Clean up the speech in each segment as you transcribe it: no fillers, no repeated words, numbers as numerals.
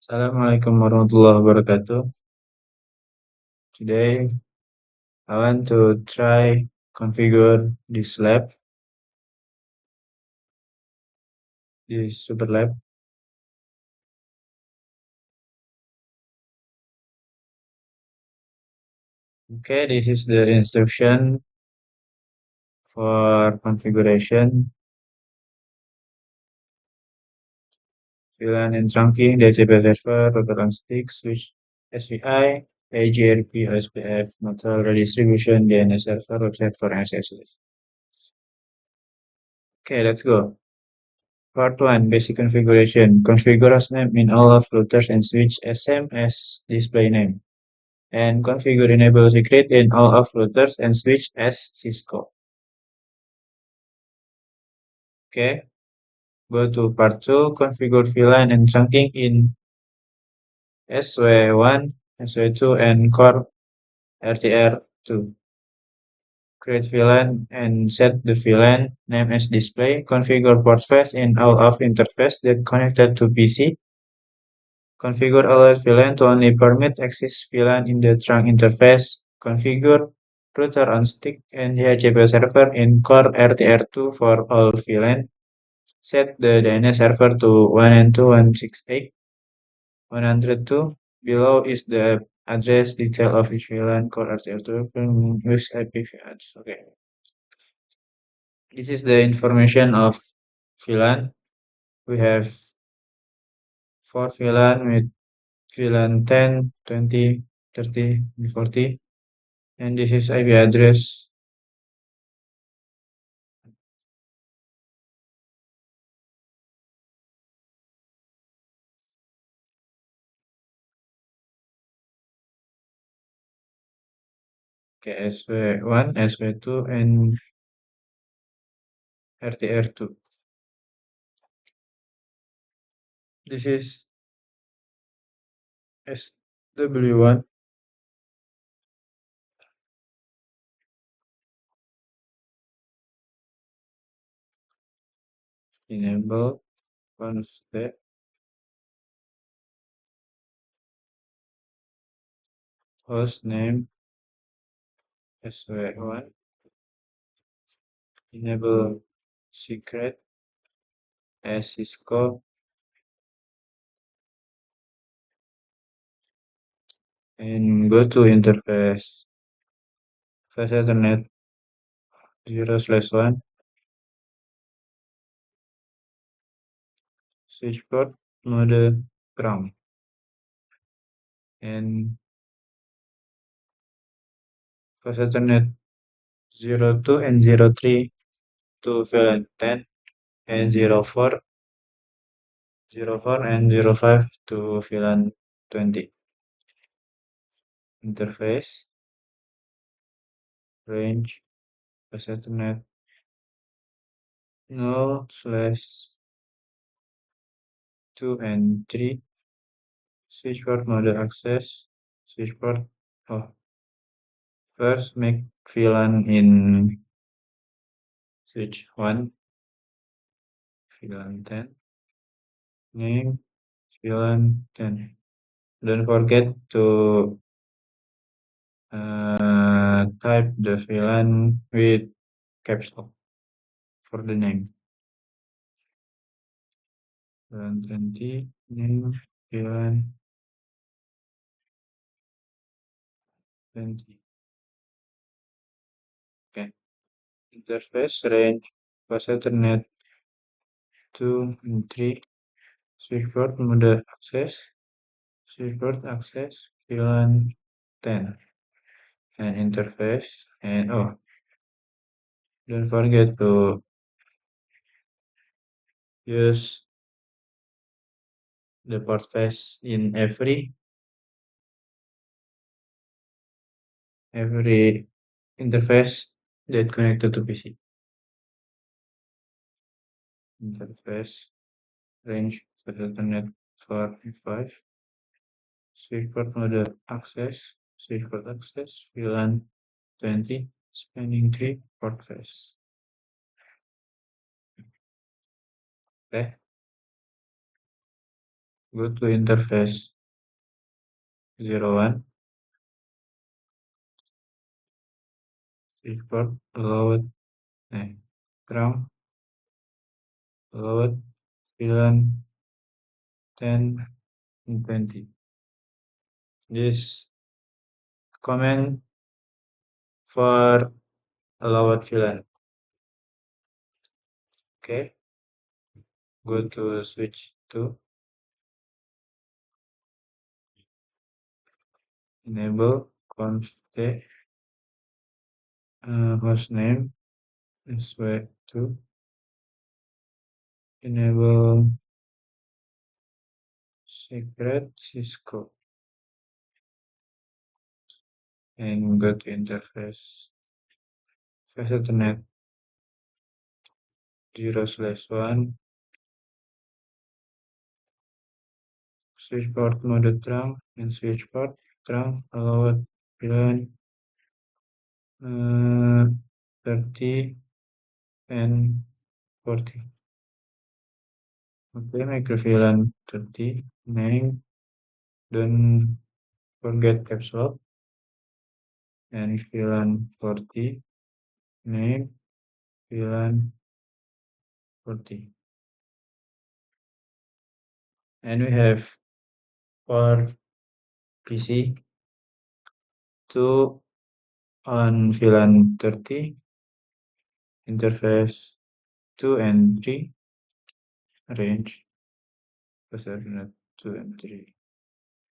Assalamualaikum warahmatullahi wabarakatuh. Today, I want to try configure this lab, this Superlab. Okay, this is the instruction for configuration, VLAN and trunking, DHCP server, router on stick, switch SPI, AGRP, OSPF, model redistribution, DNS server, website for SSL. Okay, let's go. Part 1, basic configuration. Configure hostname in all of routers and switch SM as display name. And configure enable secret in all of routers and switch as Cisco. Okay, go to part 2, configure VLAN and trunking in SW1, SW2, and core RTR2. Create VLAN and set the VLAN name as display. Configure port face in all of interface that connected to PC. Configure allows VLAN to only permit access VLAN in the trunk interface. Configure router on stick and DHCP server in core RTR2 for all VLAN. Set the DNS server to 192.168.102. Below is the address detail of each VLAN core RTR2. Use IPv address. Okay. This is the information of VLAN. We have 4 VLAN with VLAN 10, 20, 30, and 40. And this is IP address. Okay, SW1, SW2, and RTR2. This is SW1. Enable one of the host name SW1. Enable secret as Cisco and go to interface. Fast Ethernet 0/1 switch port mode ground and Fast Ethernet 02 and 03 to VLAN 10 and 04, 04 and 05 to VLAN 20. Interface range Fast Ethernet 0/2 and 3 switch port mode access switch port. Oh, first make VLAN in switch 1 VLAN 10 name VLAN 10. Don't forget to type the VLAN with caps lock for the name. VLAN 20 name VLAN 20. Okay. Interface range Fast Ethernet 2 and 3 switchboard mode access switchboard access VLAN 10 and interface and oh, don't forget to use the port face in every interface that connected to PC. Interface range Fast Ethernet 4 and 5 switchboard mode access switchboard access VLAN 20 spanning tree port face. Okay. Go to interface 01, switchboard, load, ground, load, VLAN 10 and 20. This command for allowed VLAN. Okay, go to switch to enable config hostname sw2 enable secret Cisco and go to interface face ethernet 0/1 switchboard mode ground and switchboard ground allowed VLAN 30 and 40. Okay, make the VLAN 30 name. Don't forget caps lock and VLAN 40 name VLAN 40. And we have for PC 2 on VLAN 30 interface 2 and 3 range Ethernet 2 and 3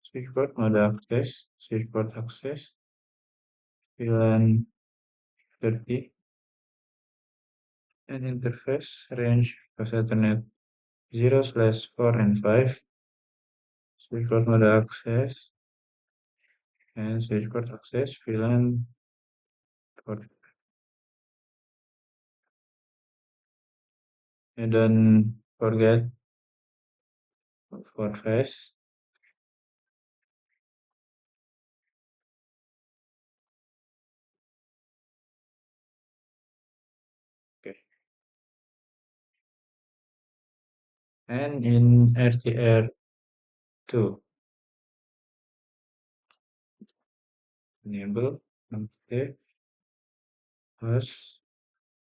switchboard mode access switchboard access VLAN 30 and interface range Ethernet 0/4 and 5 switchboard mode access and switchboard access VLAN 40. And don't forget for face. Okay. And in RTR2 enable config host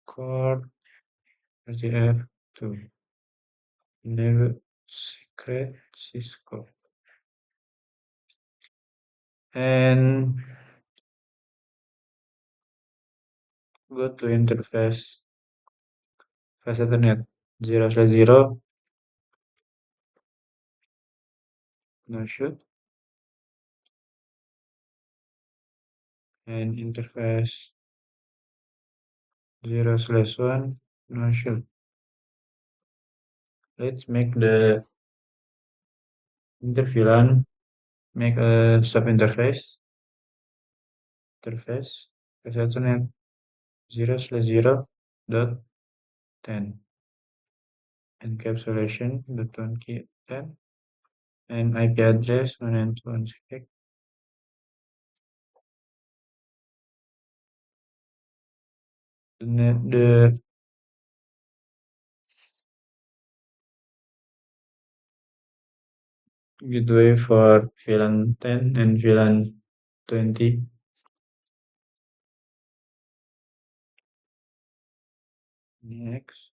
core RTR2 enable secret Cisco and go to interface face ethernet 0/0 no shoot and interface 0/1 no shoot. Let's make the interVLAN make a sub interface face ethernet 0/0 dot 10 encapsulation dot 1 key 10 and IP address 192.168. The gateway for VLAN 10 and VLAN 20. Next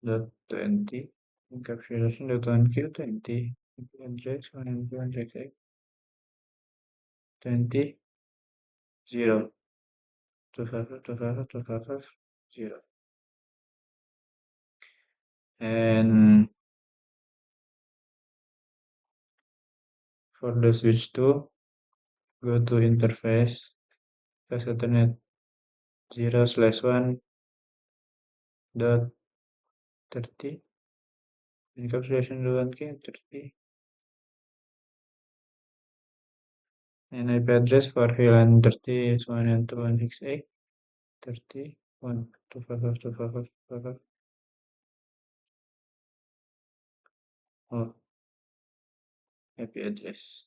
dot 20 encapsulation dot 1Q20 IP address 192.168 20 0 255 0 and for the switch to go to interface face ethernet 0/1 dot 30 encapsulation dot 1K 30 and IP address for VLAN 30 is 192.168 30 1 255 oh IP address.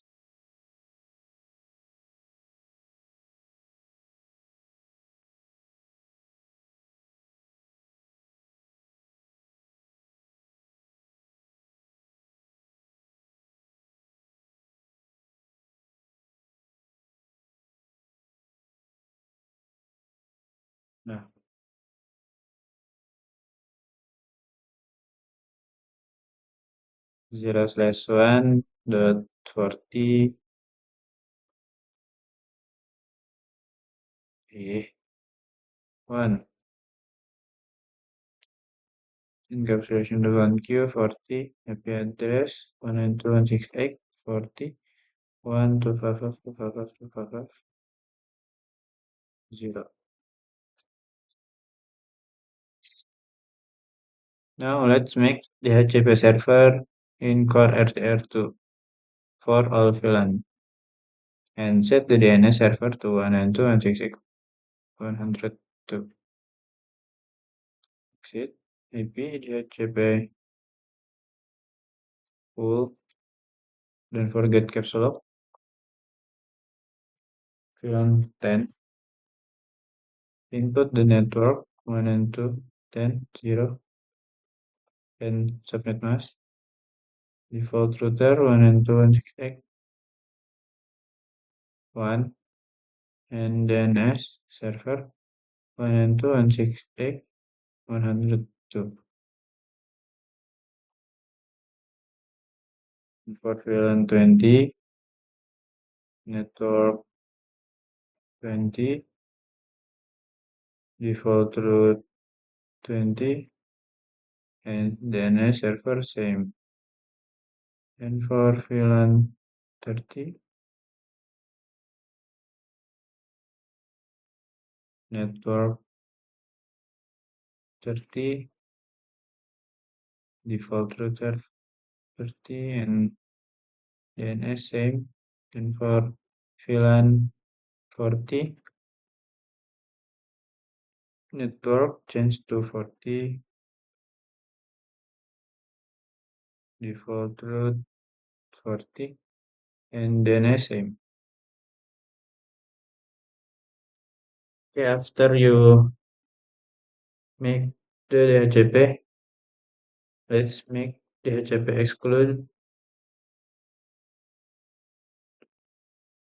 Nah, 0/1 dot 40 1 encapsulation the 1Q 40 IP address 192.168.40 1 255 0. Now let's make the HTTP server in core RTR2 for all VLAN and set the DNS server to 192.168.102. Exit IP DHCP full. Don't forget caps lock. VLAN 10. Input the network 192.10.0 and subnet mask. Default router 192.168.1 and DNS server 192.168.102. For VLAN 20, network 20, default route 20, and DNS server same. And for VLAN 30, network 30, default router 30, and DNS same. And for VLAN 40, network change to 40, default route 40, and DNS same. Okay, after you make the DHCP, let's make DHCP exclude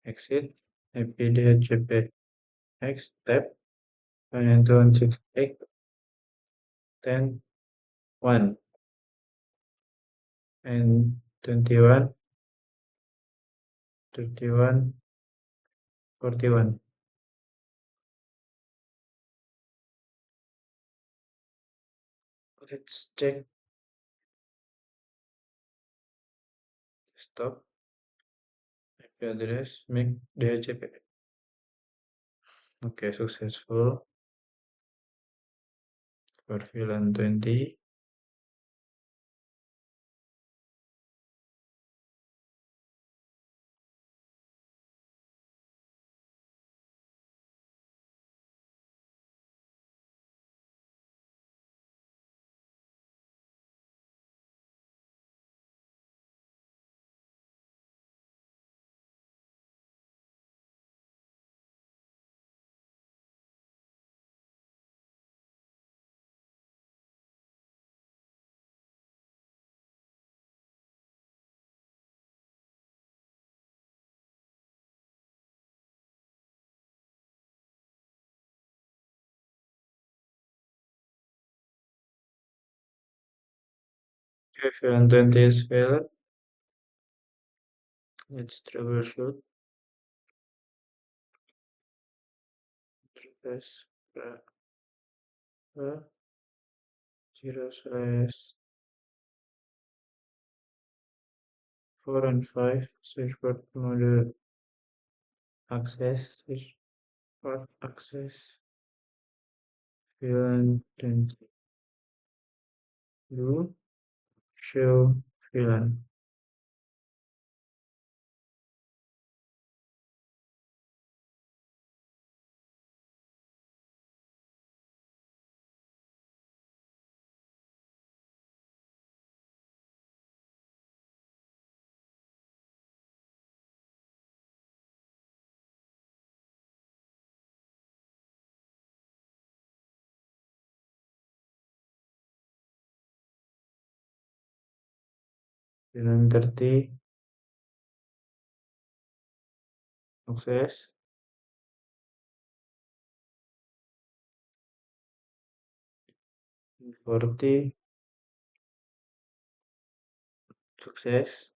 exit IP DHCP X tab 192.168.10.1 and 21, 31, 41. Let's check stop IP address make DHCP. Okay, successful for VLAN 20. If VLAN 20 is failed, let's troubleshoot. Press 0/4 and 5 switchboard module access switchboard access VLAN 20 do show VLAN. VLAN 30 access 40, sukses.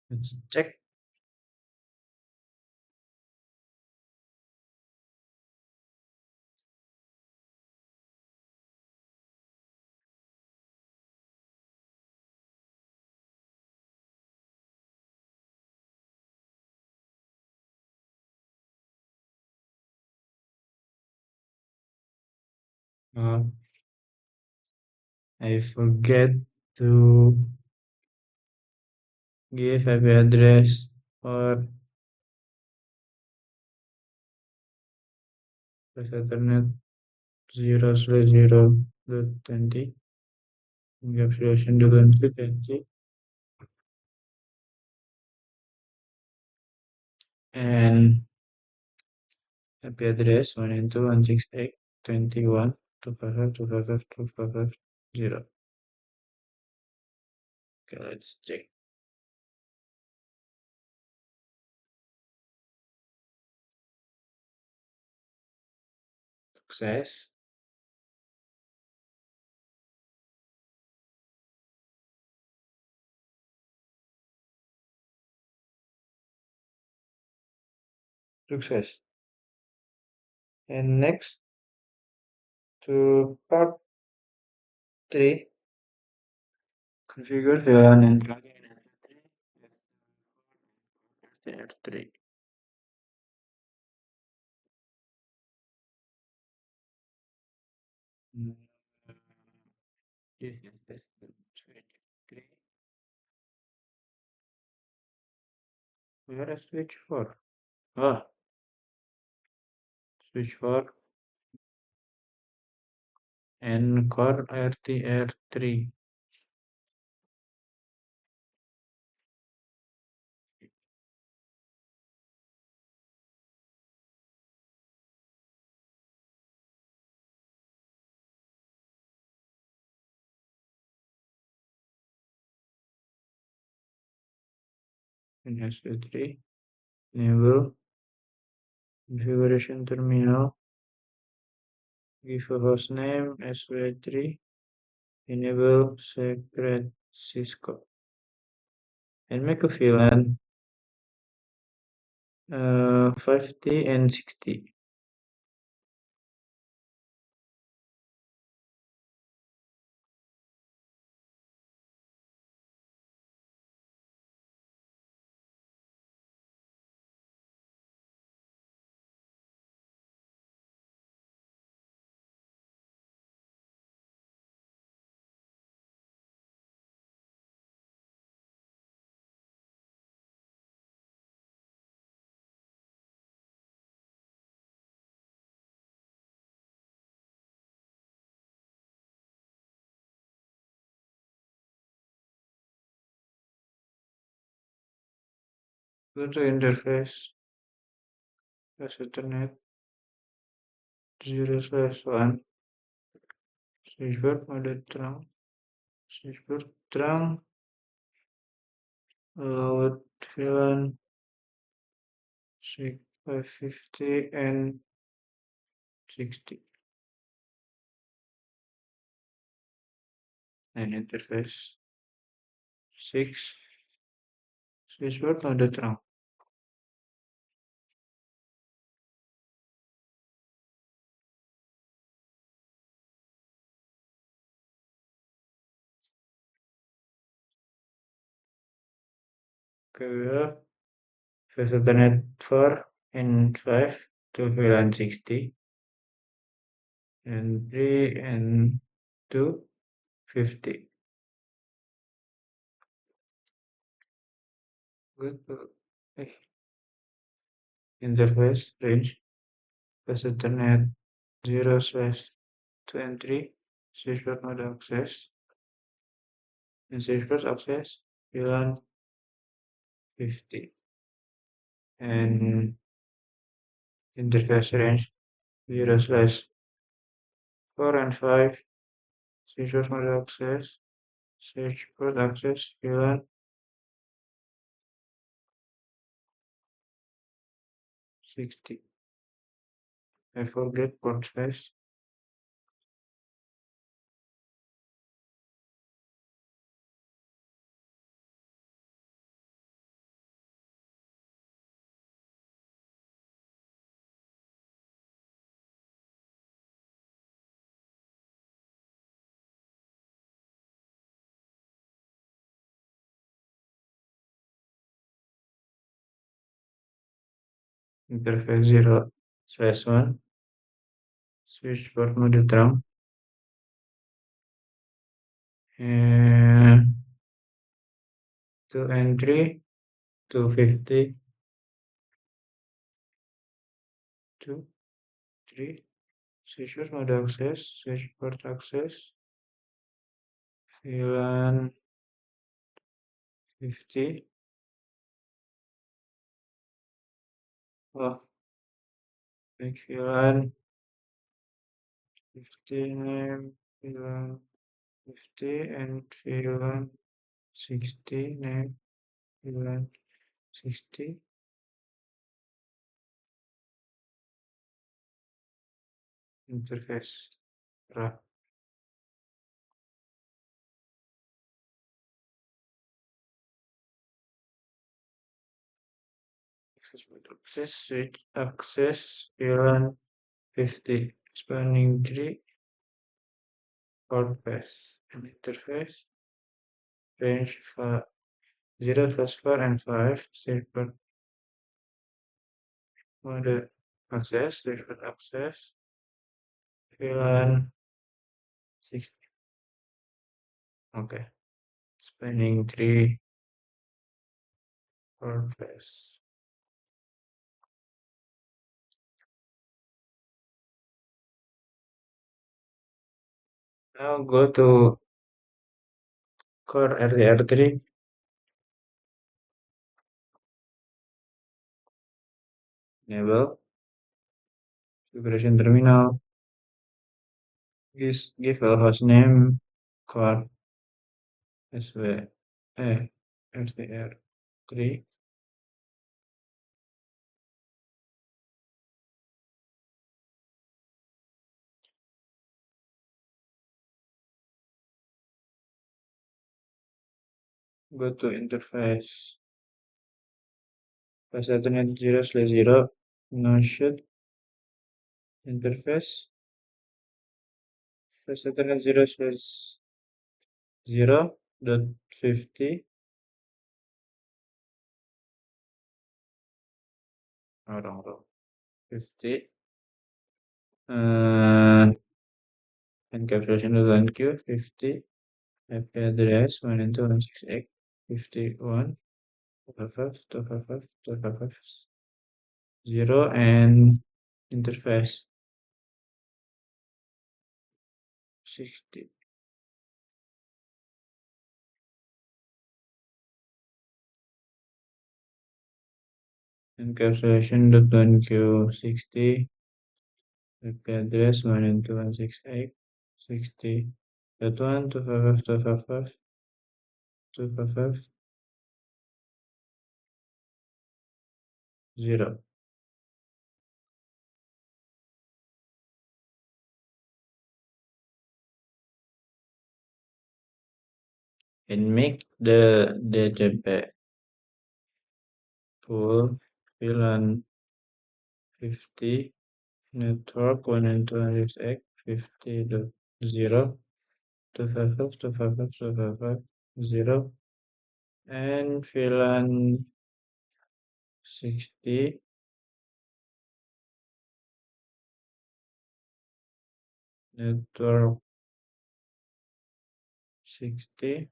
Let's check. Uh, I forget to give IP address for Ethernet 0/0.20 encapsulation dulu 20 and IP address 192.168.21.255.255.255.0. Okay, let's check. Success. Success. And next to part 3, configure VLAN and plugin R3. Mm, This is the switch 3. Where is switch 4? Ah, switch 4 and core RTR3. And S3 enable configuration terminal, give a host name SW3, enable secret Cisco, and make a VLAN 50 and 60. Go to interface, press Ethernet 0/1, switchboard mode terang, switchboard terang, allowed VLAN 550 and 60, and interface 6, switchboard mode terang. we have first alternate 4 and 5 to VLAN 60 and 3 and 2 50. Good. Eh, Interface range first alternate 0 slash 2 and 3 switchboard mode access and switchboard access VLAN 50 and interface range 0 slash 4 and 5 switchboard mode access switchboard access VLAN 60. I forget port size. Interface 0 slash 1 switchboard mode drum and 2 and 3 250 2 3 switchboard mode access switchboard access VLAN 50. Oh, make VLAN 50 name VLAN 50 and VLAN 60 name VLAN 60 interface ra access switch access VLAN 50 spanning tree port path and interface range 0 plus 4 and 5 circuit mode access circuit access VLAN 60. Okay, spanning tree port path. Now go to core RDR3 enable configuration terminal. Give a hostname core sw RDR3 go to interface pass alternate 0/0 no shoot interface pass alternate 0/0.50 wrong 50 encapsulation line queue 50 IP address 192.168 51 255 0 and interface 60 encapsulation.1q 60 IP address 192.168 60.1 255 0 and make the DTP full VLAN 50 network 192.168 50.0 255 255 255 0 and VLAN 60 network 60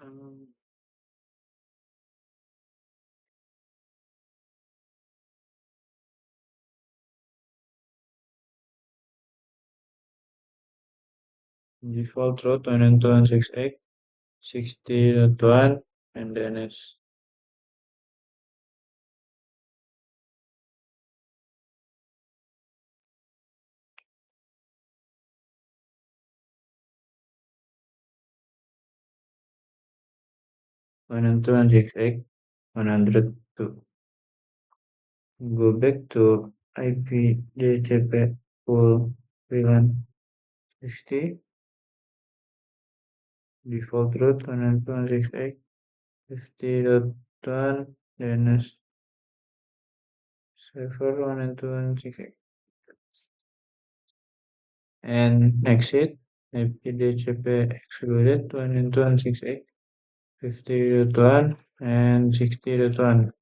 um, default route 192.168 60.1 and DNS 192.168 102. Go back to IPDCP full VLAN 60 default route 192.168 50.1 DNS server 192.168 and exit IPDCP excluded 192.168 50.1 and 60.1.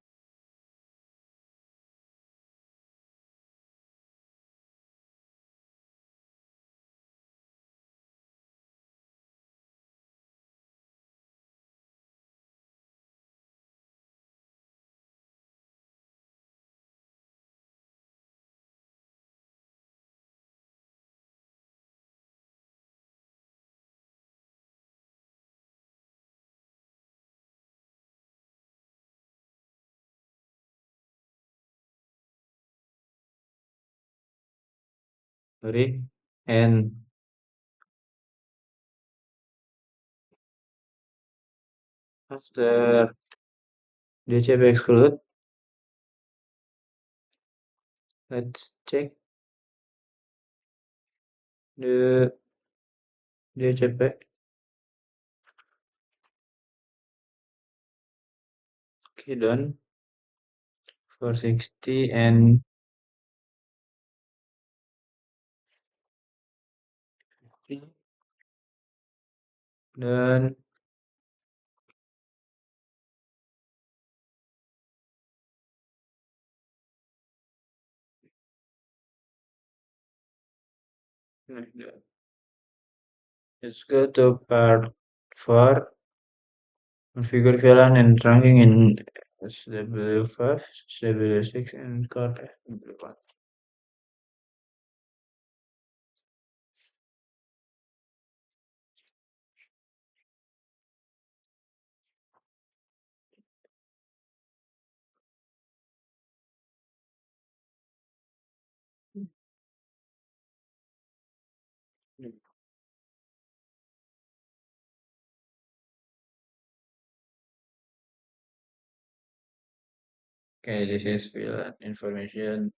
Sorry, and after DCP exclude, let's check the DCP. Okay, done for 60 and done. Like that. Let's go to part 4. Configure VLAN and trunking in SW5, SW6, and core SW1. Okay, this is VLAN information.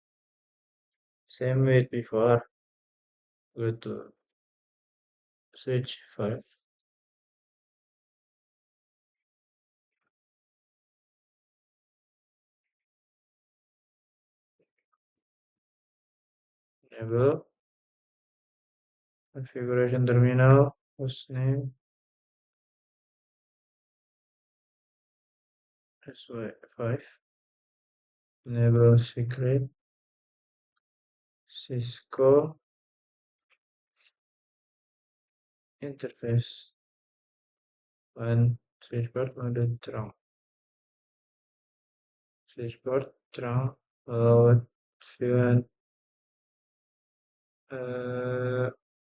Same with before. Go to switch 5. Enable configuration terminal, hostname, SY5, enable secret, Cisco interface, and switchboard mode trunk. Switchboard trunk, VLAN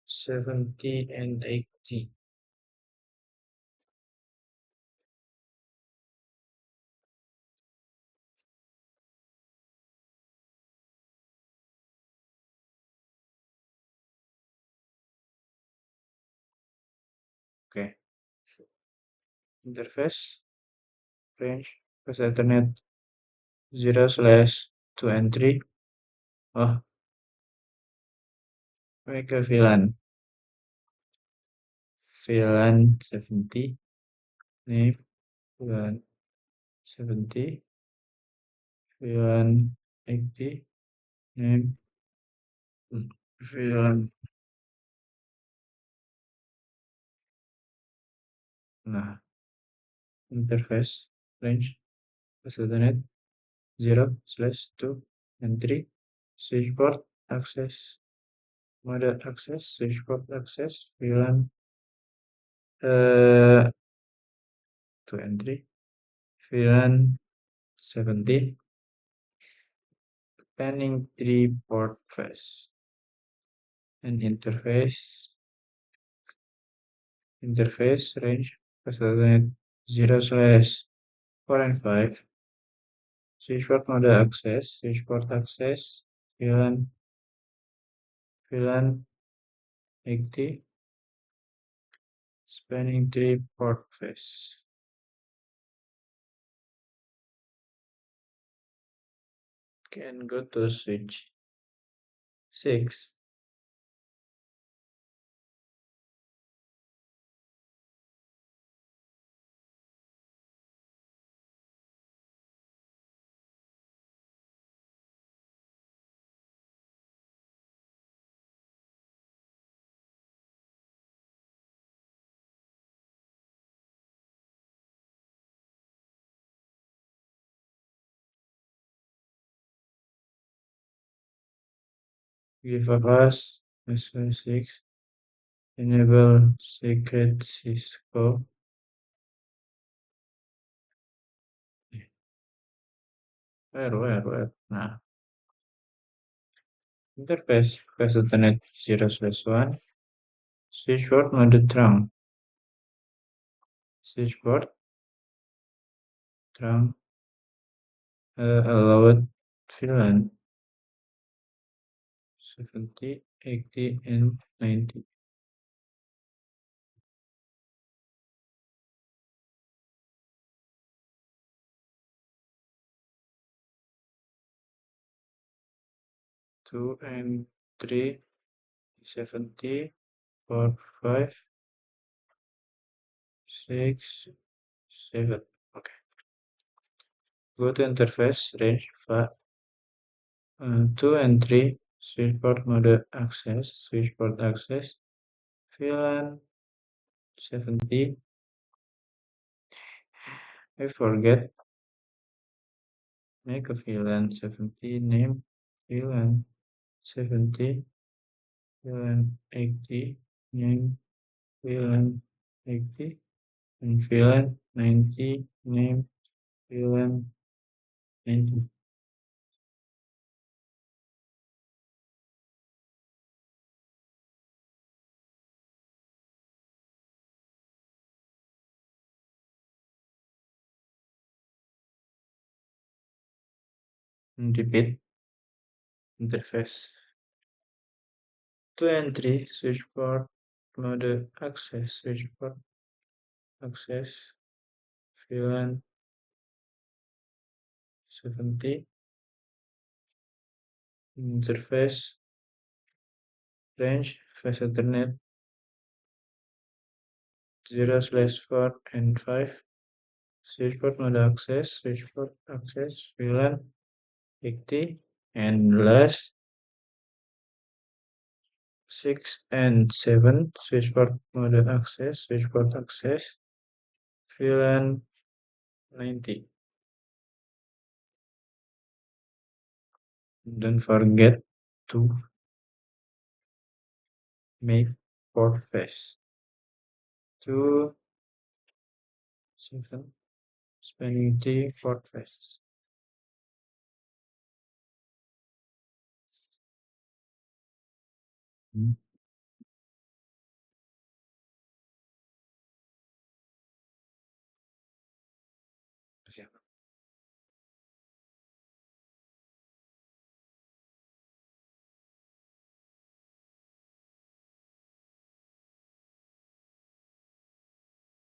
70 and 80. Okay, interface range plus Ethernet 0/2 and 3. Oh, make a VLAN 70, name VLAN 70, VLAN 80, name VLAN. Nah, interface range Ethernet 0/2 and 3 switchboard access mode access switchboard access VLAN 2 and 3 VLAN 70 spanning 3 port face and interface range Ethernet 0/4 and 5 switchboard mode access switchboard access VLAN 80 spanning 3 port face. Can go to switch 6. Give a pass. S6. Enable secret Cisco. Where? Nah. Interface. Press Ethernet 0/1. Switchboard mode trunk. Switchboard trunk. Allowed VLAN 70, 80, and 90. Two and 3, 70, 4, 5, 6, 7. Okay. Go to interface range 5, 2 and 3 switchboard mode access switchboard access VLAN 70. I forget make a VLAN 70 name VLAN 70 VLAN 80 name VLAN 80 and VLAN 90 name VLAN 90. And repeat interface 2 and 3 switchboard mode access switchboard access VLAN 70 interface range face Ethernet 0/4 and 5 switchboard mode access VLAN 80 and last 6 and 7 switchboard access VLAN 90. Don't forget to make port face 2 7 spanning 3 port face. Hmm.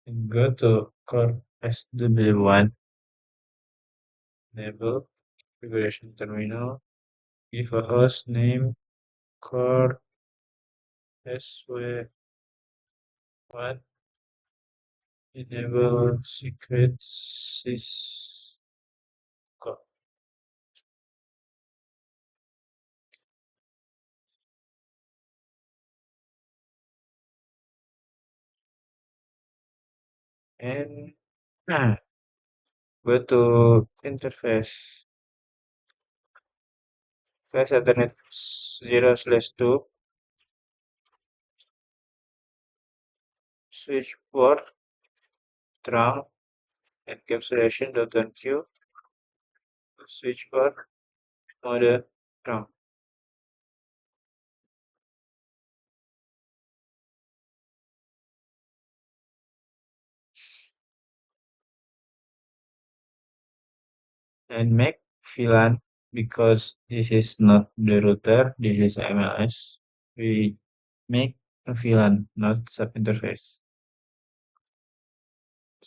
And go to core SW1 enable configuration terminal. Give a host name core SW1 enable secret sys And go to interface. Press Ethernet 0/2 switch port trunk encapsulation.enqueue switch port mode trunk. And make VLAN because this is not the router, this is MLS. We make a VLAN, not sub-interface.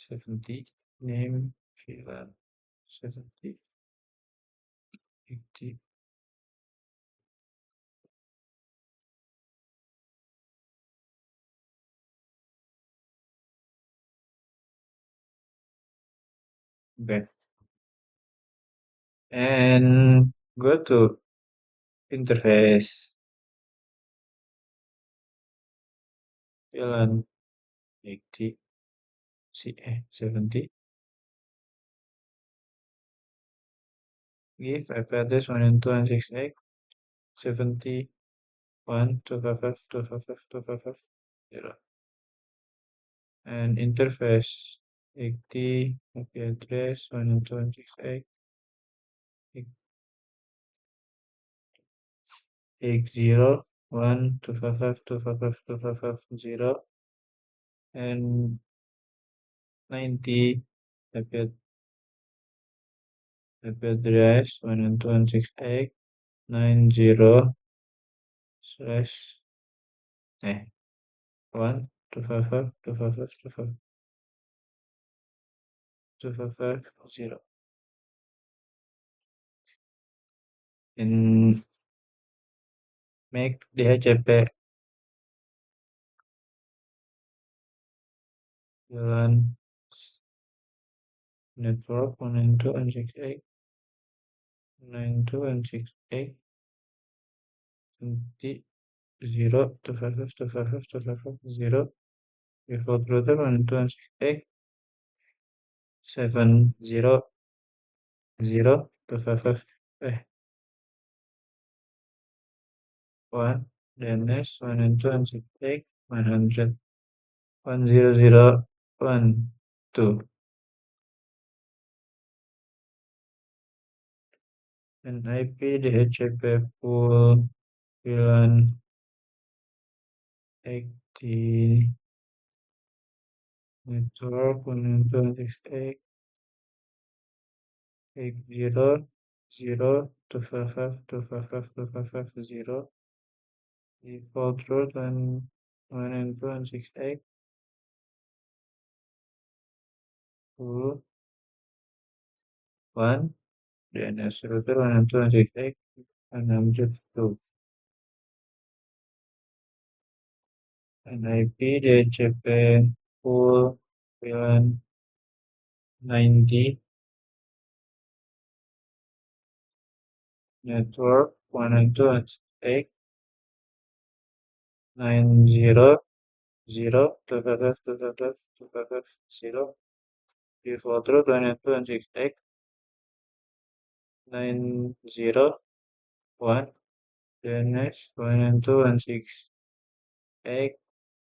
70 name VLAN 70 80 back and go to interface VLAN 80 70 give IP address 192.168 70 1 255 255 255 0 and interface 80 IP address 192.168 0 1 255 255 255 0 and 90 IP address 192.168 90 slash 1 255 255 255 0 and make DHCP jalan network 192.168 192.168 0 255 255 255 0 default router 192.168 7 0 0 255 1 DNS 192.168 100 100 1 2 and IP DHCP pool VLAN 80 network 192.168 0 0 255 255 255 0 default route 192.168 pool 1 DNS router 192.168 102 and IP DHCP pool VLAN 90 network 192.168 90 0 255 255 255 0 default route 192.168 901 DNS 192.168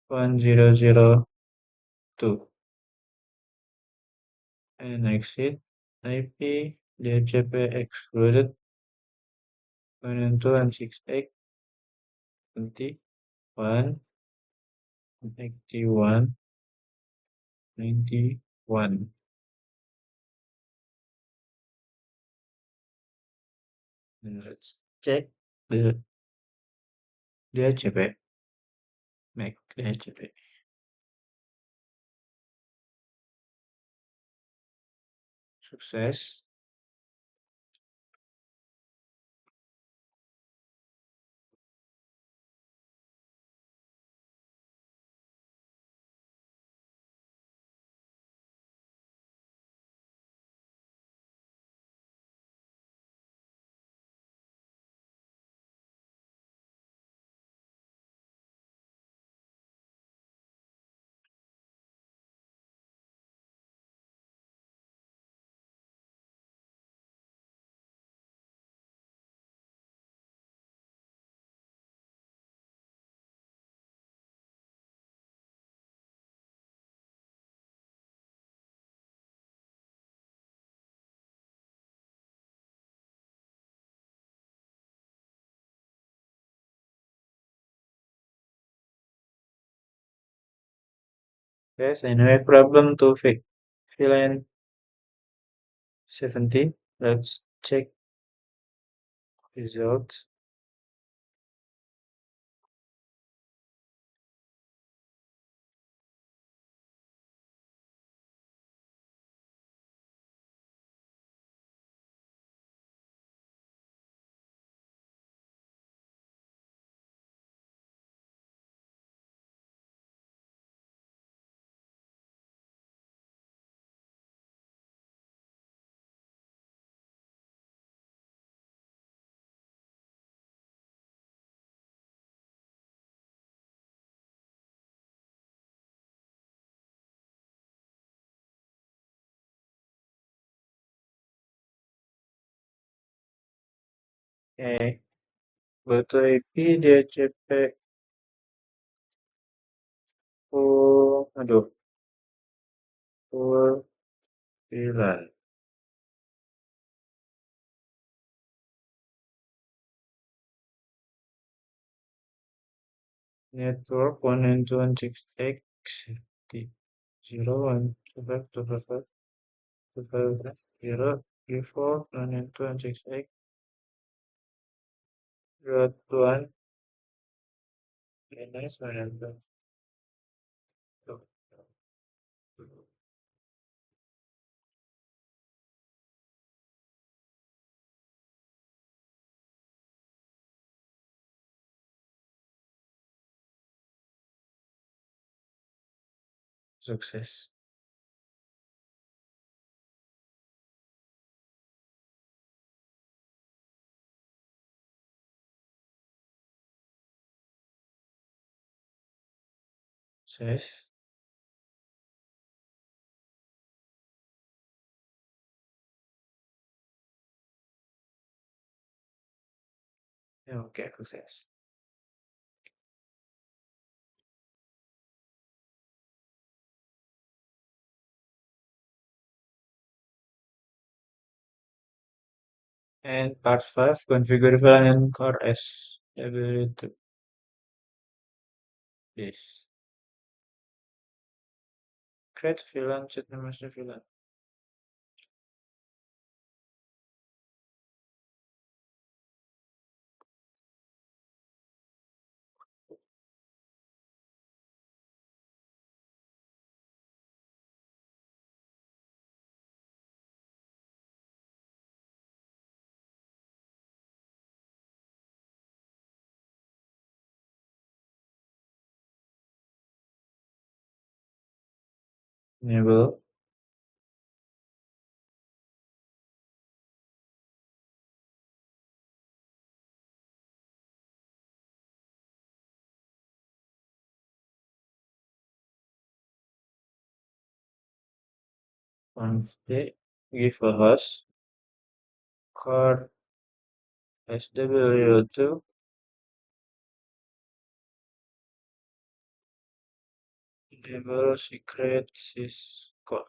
1002 and exit IP DHCP excluded 192.168 21 81 91 and let's check the DHCP MAC DHCP success Yes, anyway, problem to fix. Villain 70. Let's check results. Okay, go to IP, dia CP. Oh, aduh, full VLAN. Network 192.168 0 1 2 5 2 5 2 5 0 default 192.168 route 1 minus 192. Sukses. Sukses. Ya, oke, sukses. And part 5, configure VLAN and core as ability to this. Create VLAN, set the master VLAN. Enable. Conf give a host core SW2 enable secret syscall.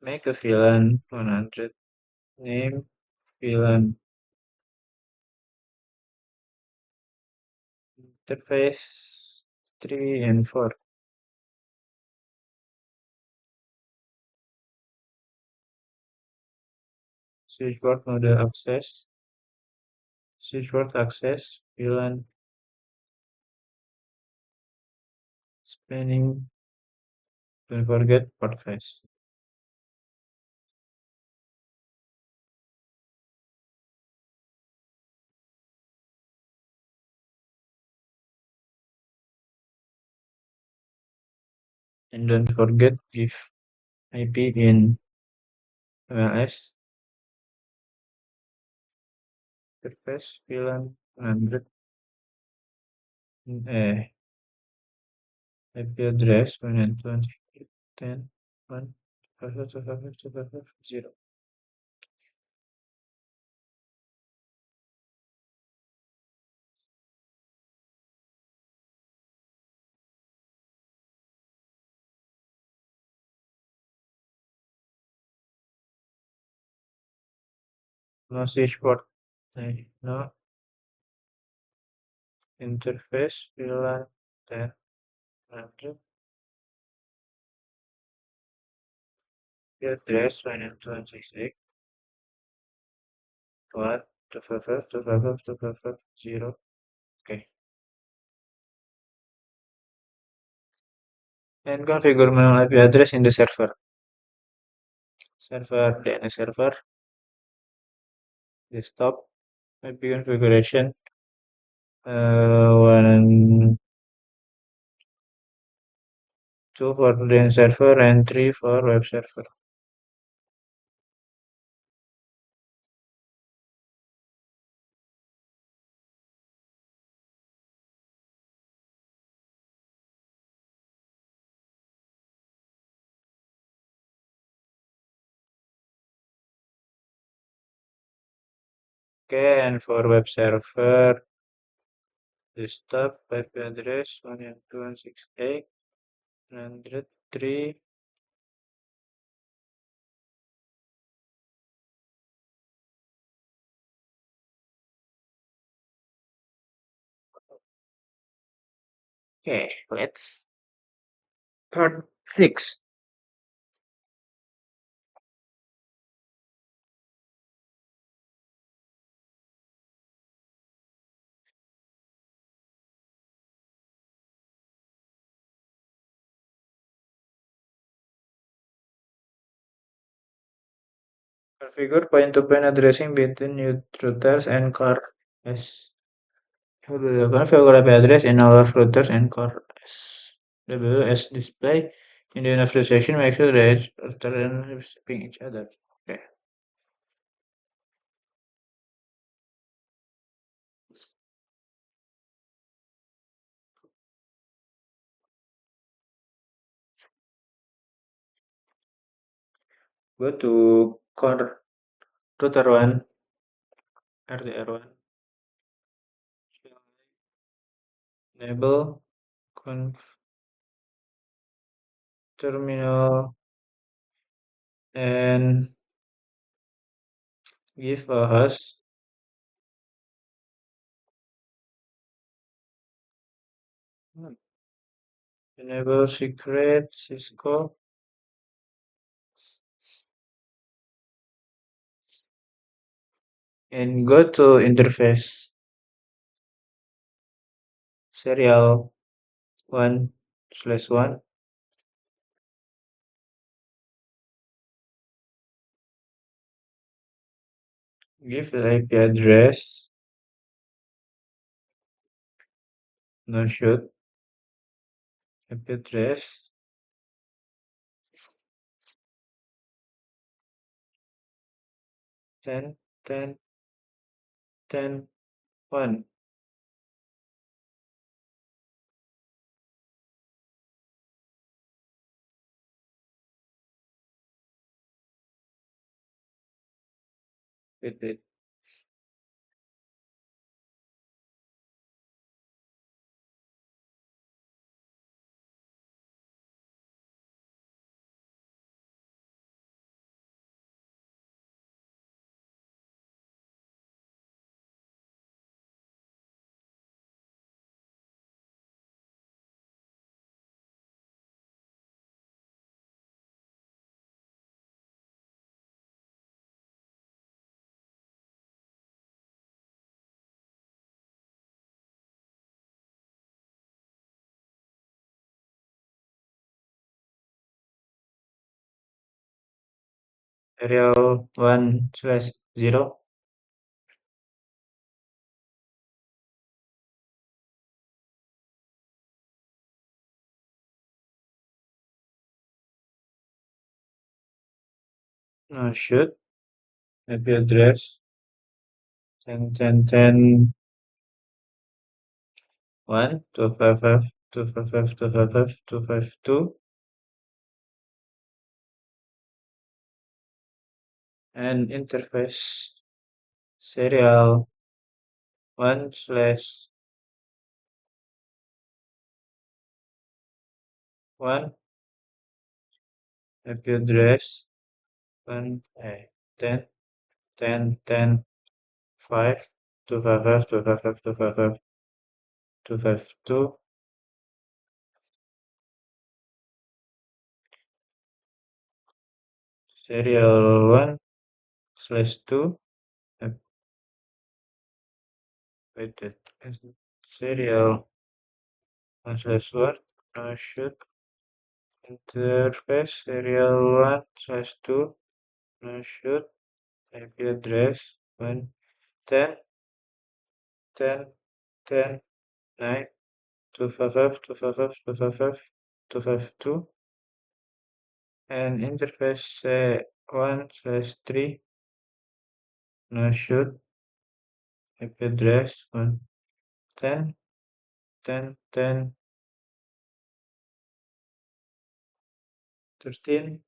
Make a VLAN 100. Name VLAN interface 3 and 4. Switchboard model access. Switchboard access. VLAN spanning. Don't forget port face. And don't forget give IP in MLS. Interface VLAN 100. IP address 120.10.1 0. No switchboard. No interface VLAN 10 address 192.168 what 255.255.255.0. Okay. And configure manual IP address in the server. Server DNS server desktop IP configuration 1 2 for DNS server and 3 for web server. Okay, and for web server desktop IP address 192.168.103. Okay, let's part 6. Configure point-to-point addressing between routers and core as configure IP address in all of routers and core as display in the initialization. Make sure that routers are shipping each other. Okay. Go to core router 1 RTR1 enable conf terminal and give a host enable secret Cisco and go to interface serial 1/1 give the IP address no shoot IP address 10.10.10.1 with it serial 1/0 no shoot IP address 10.10.10.1 255.255.255.252 and interface serial 1/1 IP address 10.10.10.5 255.255.255 252, serial 1/2, uh, wait, serial 1/1, no shoot, interface, serial 1/2, no shoot, IP address, 1, 10, 10, 10, 9, 255, 255, 255, 252, and interface 1/3, no shoot, IP address, 1, 10, 10, 10, 13,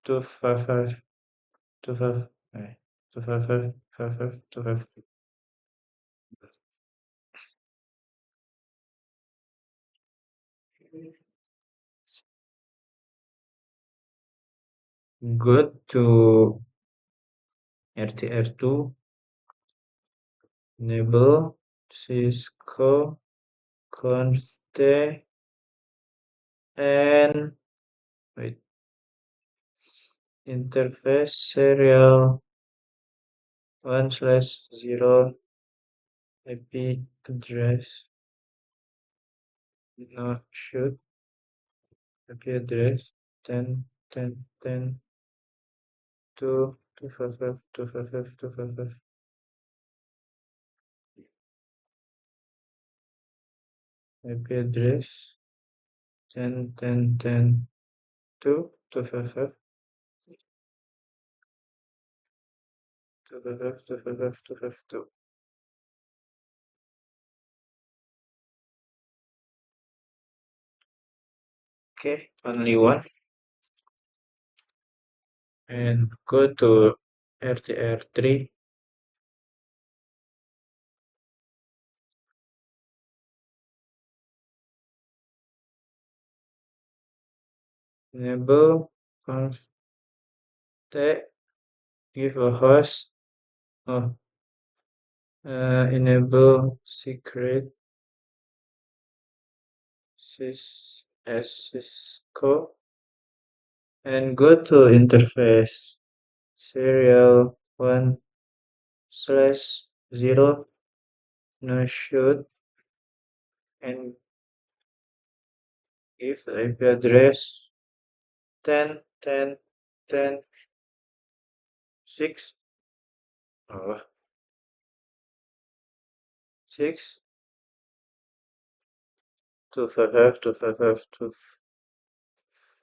255, 25, 255, 55, 255. Go to RTR2, enable Cisco conft and wait, interface serial 1/0 IP address, no shoot, IP address 10, 10, 10, 2, 255, 255, 255. IP address 10, 10, 10, 2, 255, 255, 255, 252. Okay, only one. And go to RTR3, enable const, give a host, oh, enable secret Cisco, and go to interface serial 1/0, no shoot, and give the IP address 10, 10, 10, 6, oh, 6, 255, 255,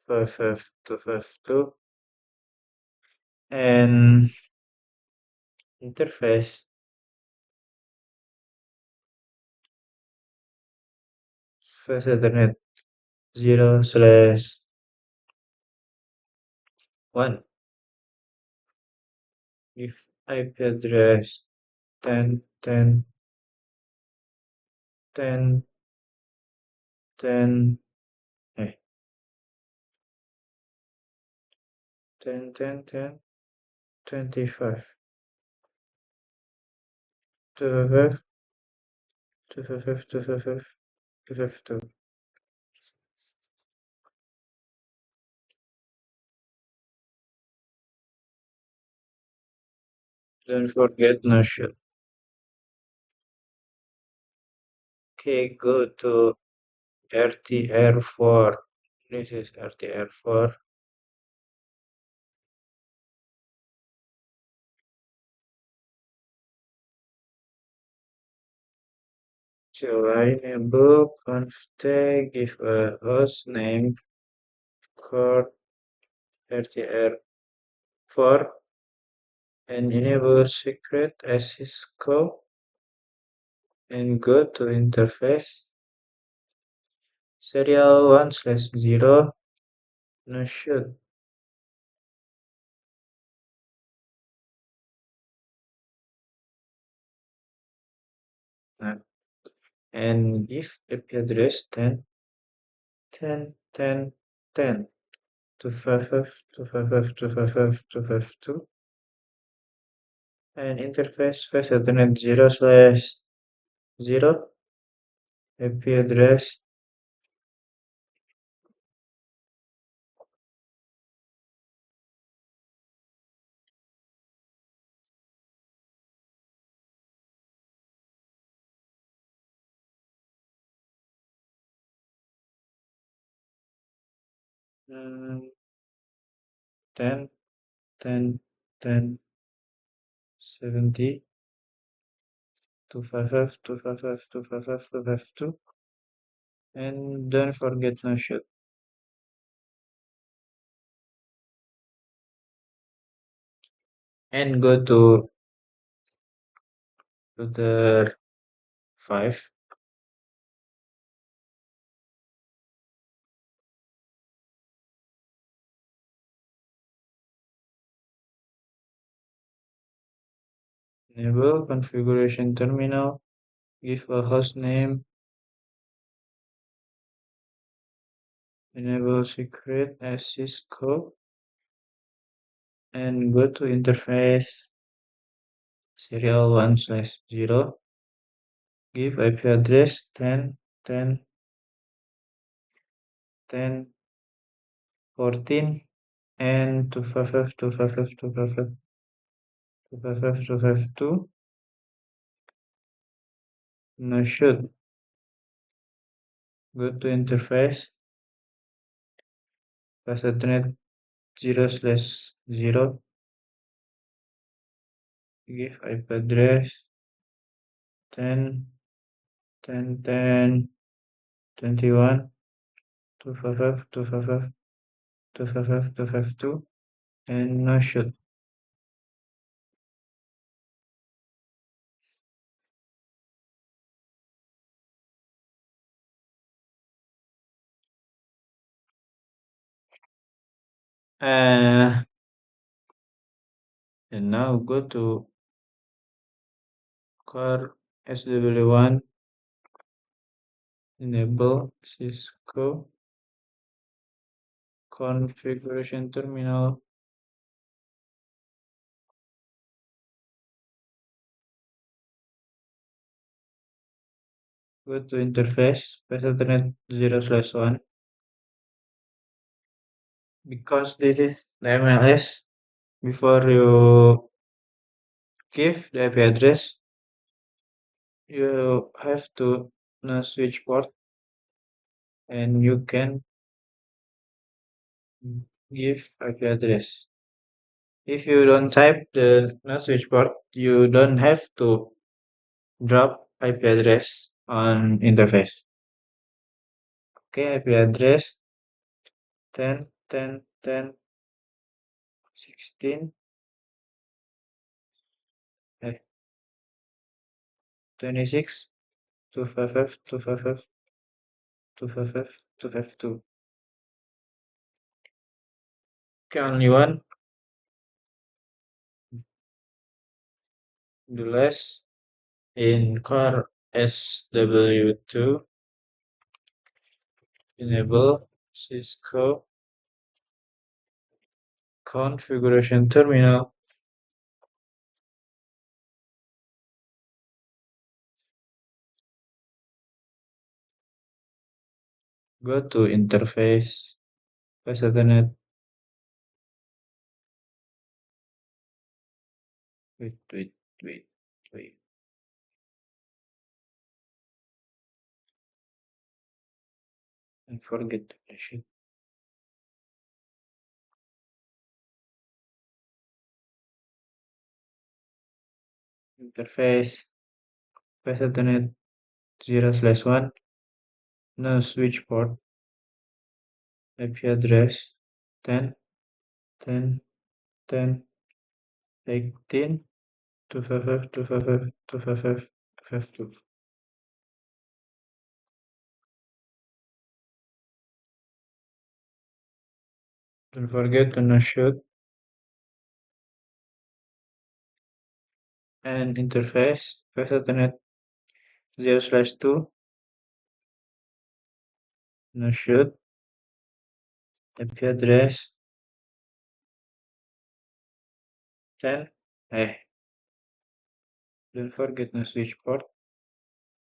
255, 252, and interface first Ethernet 0/1. If IP address 10, 10, 10, 10, 10, 10, 10, 25, 255, 255, 255, 252. Don't forget no shot. Okay, go to RTR4. This is RTR4. So I enable const, give a host name core RTR4 and enable secret as Cisco and go to interface serial 1/0 no shoot. And give IP address 10, 10, 10, 10, 255, 255, 255, 252, and interface face Ethernet 0/0 IP address 10, 10, 10, 70, 255, 255, 255, 252, and don't forget no shoot. And go to router 5. Enable configuration terminal. Give a host name. Enable secret as Cisco. And go to interface serial 1/0. Give IP address 10, 10, 10, 14, and 255, 255, 255, 255, 252. No should. Go to interface. Pass Ethernet 0/0. Give IP address 10, 10, 10, 21, 255, 255, 255, 252, and no should. Uh, and now go to core SW1, enable Cisco configuration terminal. Go to interface, pass Ethernet 0/1. Because this is the MLS, before you give the IP address, you have to switch port, and you can give IP address. If you don't type the switch port, you don't have to drop IP address on interface. Okay, IP address 10, 10, 10, 16, 26, 255, 255, 255, 252. Okay, only one. The last in core SW2, enable Cisco configuration terminal. Go to interface, pass Ethernet. Wait, wait, wait, wait. And forget to flash it. Interface, pass Ethernet 0/1. No switch port. IP address 10, 10, 10, 18, 255, 255, 255, 252. Don't forget to no shoot and interface, pass Ethernet 0/2, no shoot, IP address 10, don't forget no switch port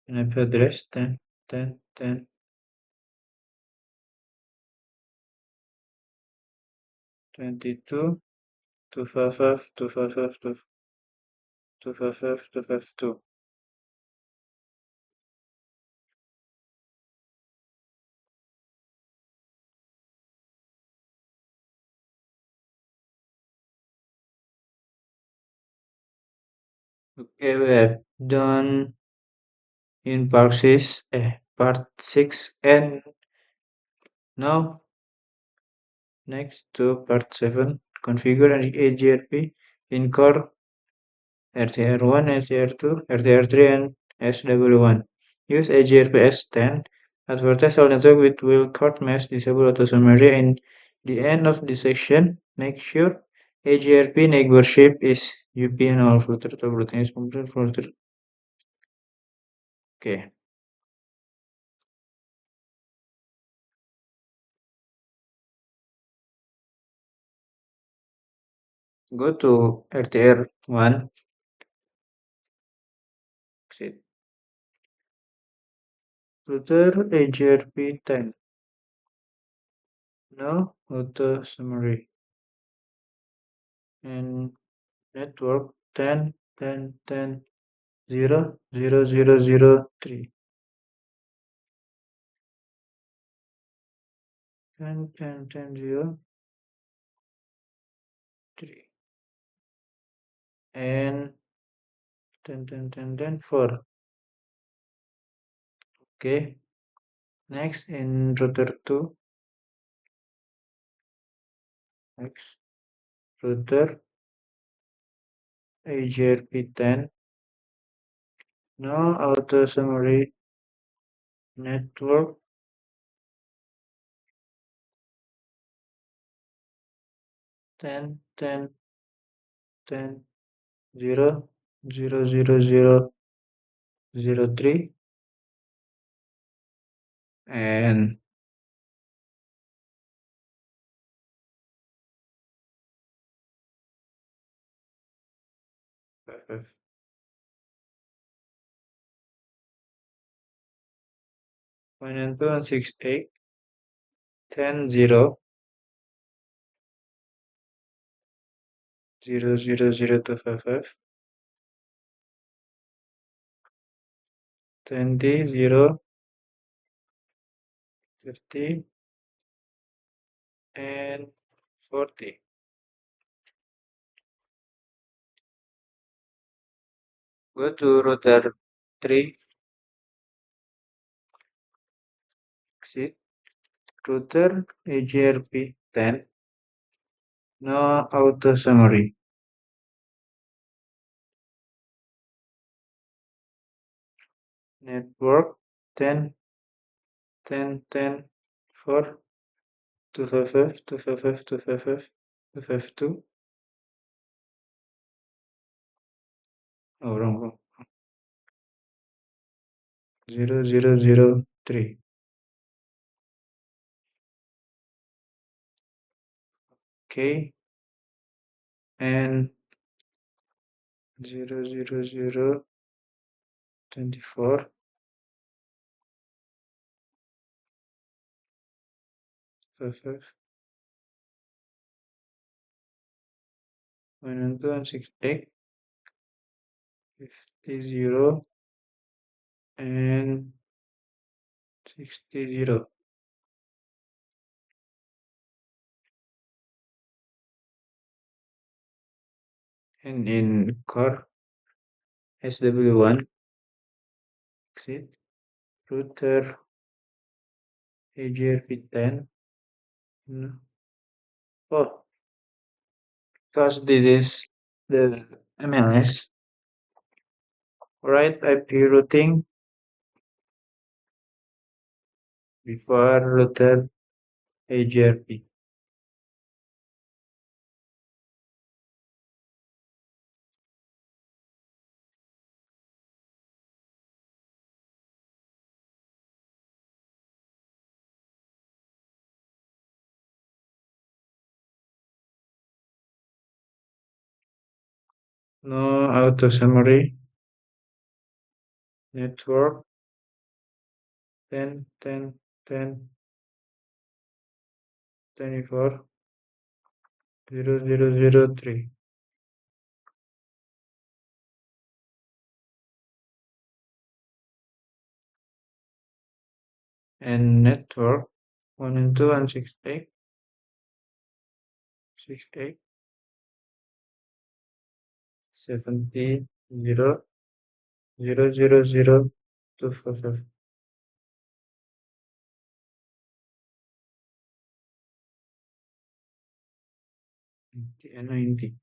and IP address 10. 10, 22, 255, 255, 255, 252. Okay, we have done in part 6, and now next to part 7, configure an AGRP in core RTR1, RTR2, RTR3, and SW1. Use AGRPS10. Advertise all network with will card mesh disable auto summary. In the end of the section, make sure AGRP neighborship is UP and all further to everything is completed further. Okay. Go to RTR1. Exit. Router AGRP10. No auto summary. And network 10, 10, 10, 0, 0, 0, 0, 3. 10, 10, 10, 0, 3. And 10, 10, 10, 10, 4. Okay. Next in router 2. Next router AGRP10. No auto summary. Network 10, 10, 10, 0, 0, 0, 0, 0, 3. And 5, 5. 1 and 2 and 6, 8. 10, 0, 0, 0, 0, 2, 5, 5. 20, 0, 50, and 40. Go to router 3, exit, router AGRP10, no auto summary, network 10, 10, 10, 4, 255, 255, 255, 252. Oh, wrong, wrong. 0, 0, 0, 3. Okay, and 0, 0, 0, 24, 5, 5, 1 and 2 and 6, 8, 50, 0, and 60, 0. And in core SW1, exit, router AGRP10. No. Oh, because this is the MLS, right? IP routing before router AGRP. No auto summary, network 10, 10, 10, 24, 0003. And network 1 and 2 and 68, 68, 70, 0, 0, 0, 0, 2, 4, 5, 80 and 90.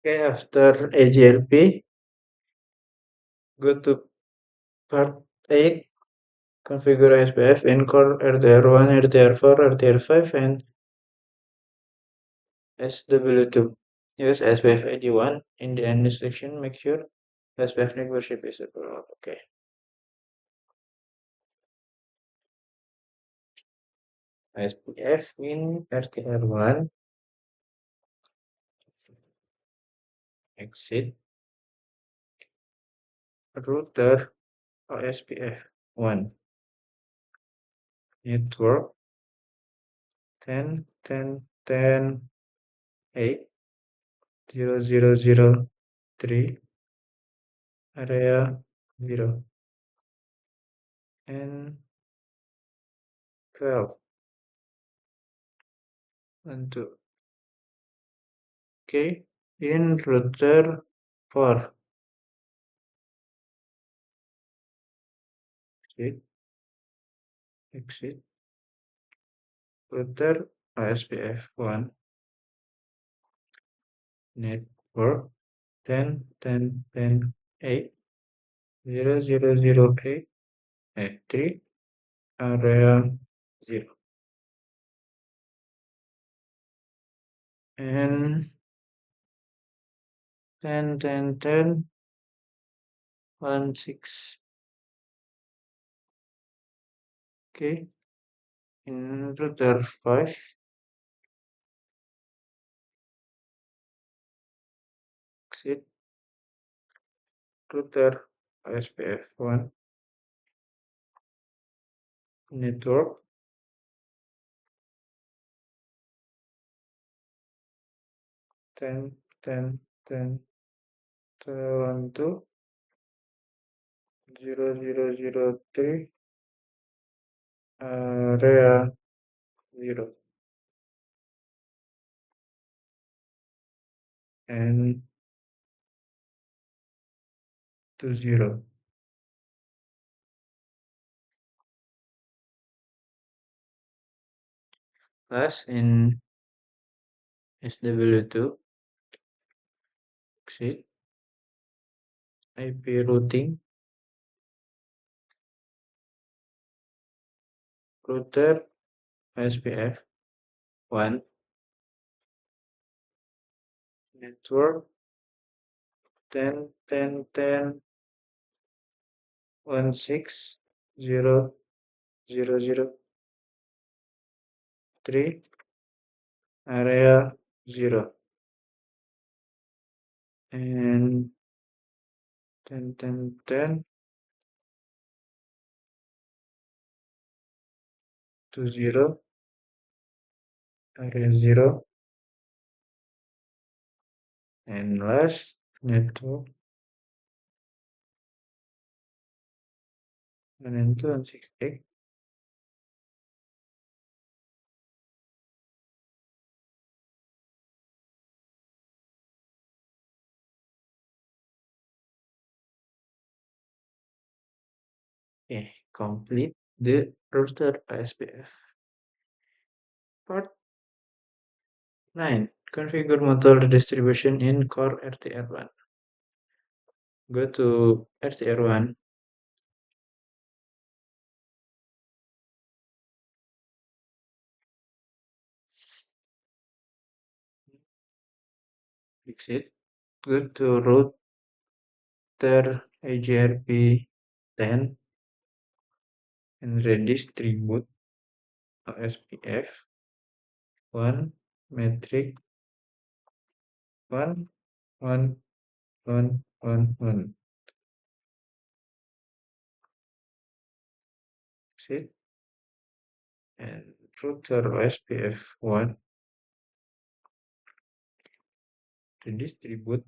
Okay, after AGLP, go to part 8, configure SPF in core RTR1, RTR4, RTR5, and SW2. Use SPF 81 in the end section. Make sure SPF membership is approved. Okay. SPF in RTR1, exit, router OSPF 1, network 10, 10, 10, 8, 0, 0, 0, 3, area 0, and 12, and 2. Okay, in router 4, exit, exit, router OSPF 1, network 10, 10, 10, 8, 0, 0, 0, 8, 3, area 0. And 10, 10, 10, 1, 6. Okay, in router 5, exit, router SPF 1, network 10, 10, 10, 1, 2, 0, 0, 0, 3, area 0, and 2, 0. Plus in SW2, exit, IP routing, router SPF 1, network 10, 10, 10, 1, 6, 0, 0, 0, 3, area 0, and 10, 10, 10, 2, 0, area 0, and last network 1 and 2 and 6, 8. Okay, complete the router SPF. Part 9. Configure motor distribution in core RTR1. Go to RTR1, exit, go to router AGRP 10 and redistribute OSPF 1 metric one, one, one, one, one. See? And router SPF1 to distribute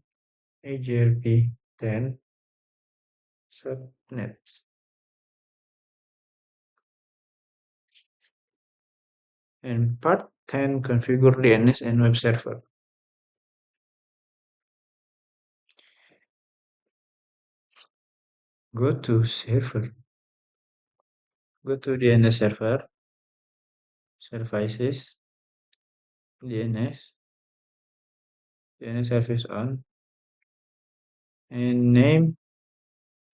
AGRP10 subnets. And part 10, configure DNS and web server. Go to server. Go to DNS server, services, DNS service on, and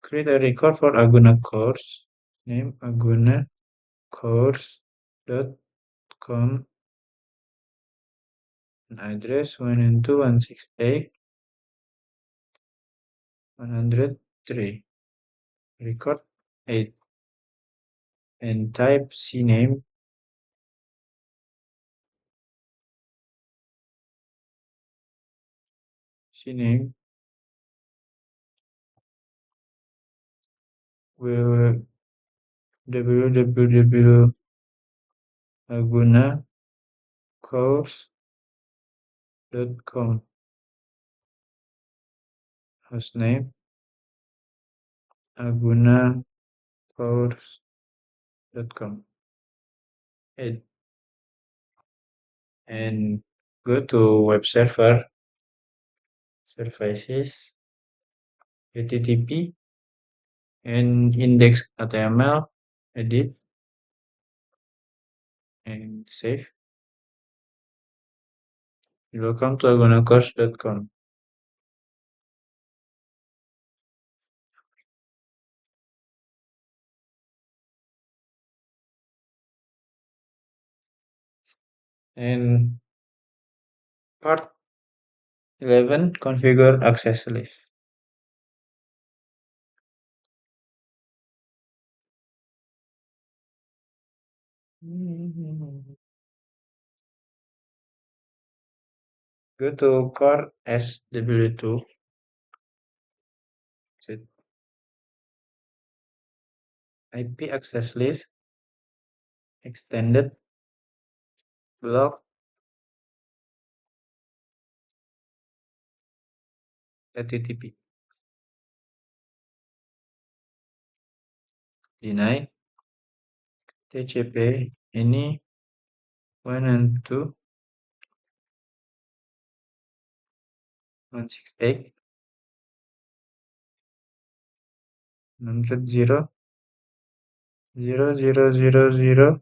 create a record for Aguna course. Name Aguna course.com, and address 192.168, 103. Record 8 and type cname will www.agunacourse.com, hostname agunacourse.com, and go to web server, services, http, and index HTML, edit, and save. Welcome to agunacourse.com. And part 11, configure access list. Go to core SW2, set IP access list, extended block, HTTP, deny, TCP, any 1 and 2, 168, 100, 0, 0, 0, 0, 0, 0,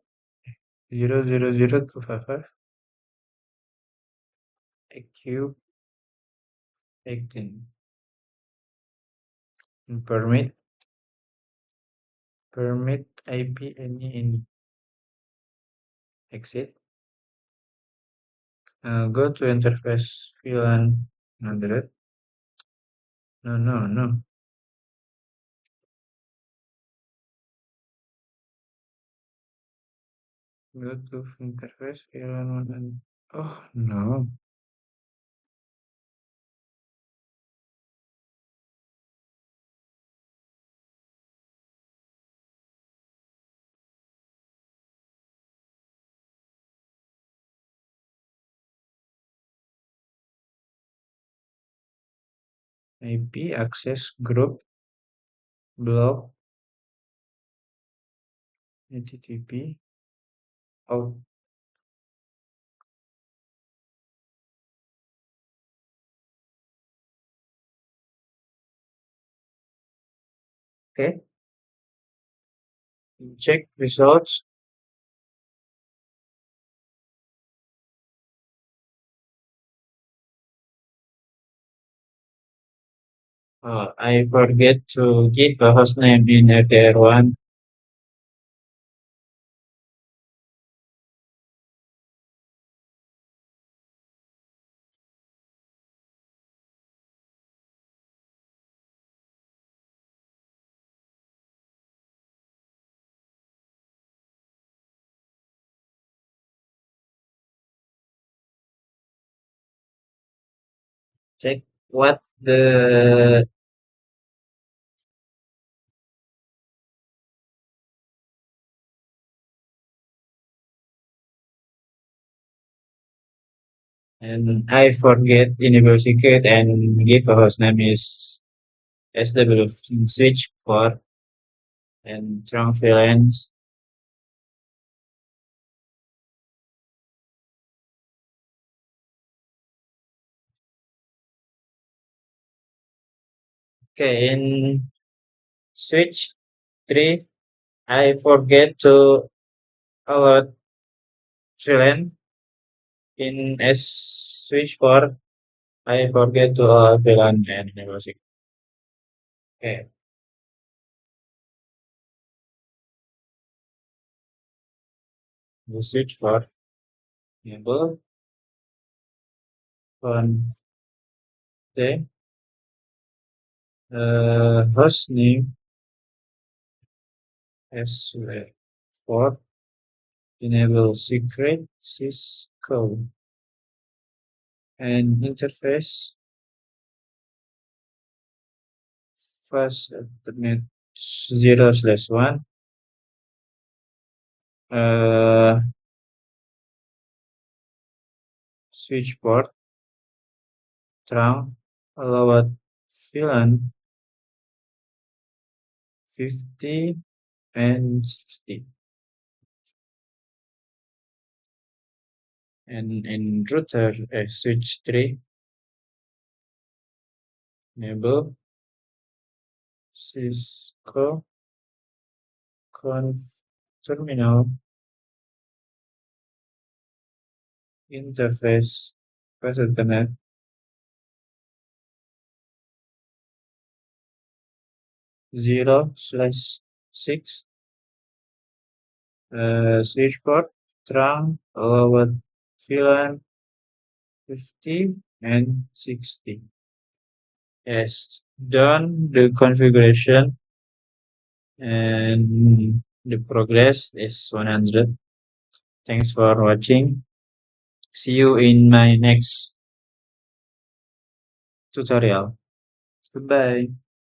0, 0, 255, AQ 18, and permit IP any, exit. Go to interface VLAN 100. No. Go to interface VLAN 100. Oh no. IP access group block HTTP out. Okay. Check results. I forget to give a hostname in LTR1. check what the and I forget university code and give a host name is SW switch for and trunk freelance. Okay, in switch 3, I forget to allot freelance. In S switch 4, I forget to allot freelance and music. Okay, the switch 4 enable on the host name S4 enable secret syscall and interface fast alternate 0/1 uh, switch port trunk allowed VLAN 50 and 60 and in router switch 3 enable Cisco conf terminal interface fast Ethernet 0/6 switch port trunk allowed VLAN 50 and 60. Yes, done the configuration and the progress is 100. Thanks for watching. See you in my next tutorial. Goodbye.